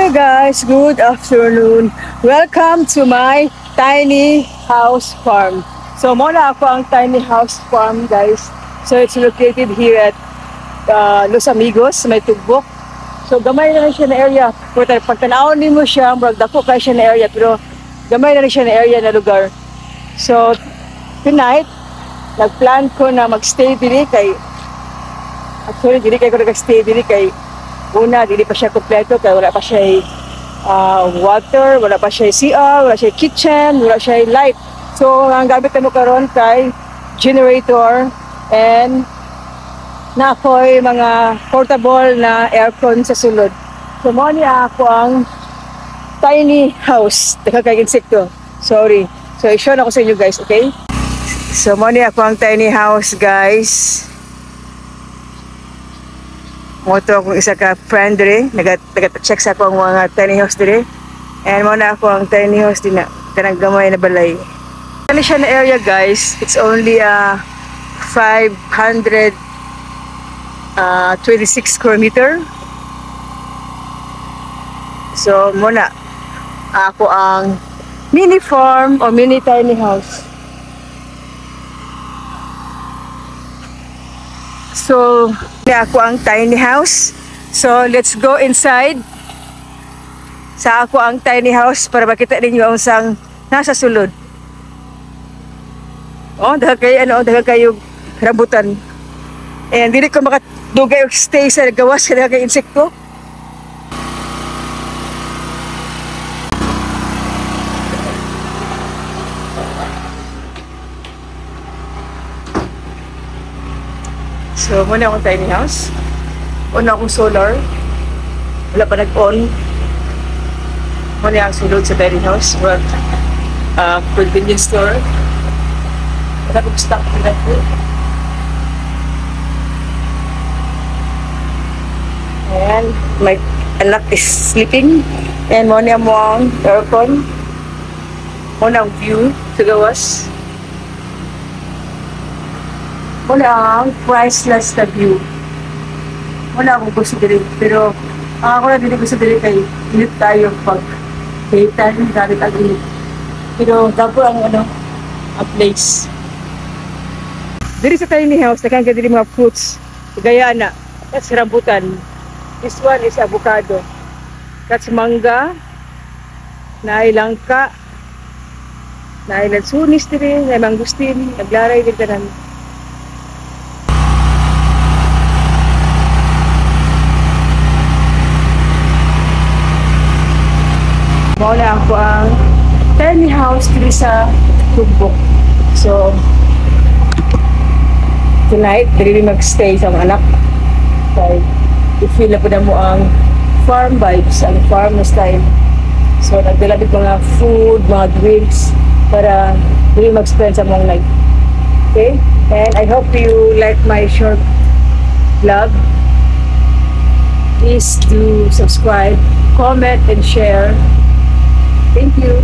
Hello guys, good afternoon. Welcome to my tiny house farm. So muna ako ang tiny house farm guys. So it's located here at Los Amigos, may Tugbok. So gamay na rin siya na area. Pag tanawin mo siya, dako kayo siya na area, pero gamay na rin siya na area na lugar. So tonight, nagplan ko na magstay diri kay actually diri kay ko nagstay diri kay una, dili pa siya kompleto kaya wala pa siya water, wala pa siya CR, wala siya kitchen, wala siya light. So, ang gamit mo karon kay generator and na ako'y mga portable na aircon sa sulod. So, mo niya ako ang tiny house. Teka kay insekto. Sorry. So, i-show na ko sa inyo guys, okay? So, mo niya ako ang tiny house guys. Moto akong isa ka friend dire, nag-check sa akong mga tiny house dire. And muna ako ang tiny house din na kanang gamay na balay. Kani siya na area guys, it's only 526 square meter. So muna ako ang mini farm o mini tiny house. So, ako ang tiny house. So, let's go inside sa ako ang tiny house para makita ninyo ang sang nasa sulod. Oh, daghang kayo rambutan. And dili ko makadugay og stay sa gawas kaya kay insekto. So, muna akong tiny house. Una akong solar. Wala pa nag-on. Muna ang sulod sa tiny house. Well, convenience store. Wala kong stock na po. And my anak is sleeping. And muna mo ang aircon. Muna ang view sa gawas. Wala ang priceless na view. Wala akong gusto dili. Pero ako na dili gusto dili kay init tayo pag daytime, galit ang init. Pero dapo ang ang place. Diri sa tiny house, nakang dili mga fruits. Gaya na. That's rambutan. This one is avocado. That's mangga. Nailangka. Nailansunis diri, may mangustin, naglaray din tanan. Muna ako ang tiny house dito sa Tugbok. So, tonight, dili mag-stay sa mga anak. Kaya, i-feel na po na mo ang farm vibes, ang farm na style. So, nagdalabit mga food, mga drinks, para dili mag-spend sa mga night. Okay? And I hope you like my short vlog. Please do subscribe, comment, and share. Thank you.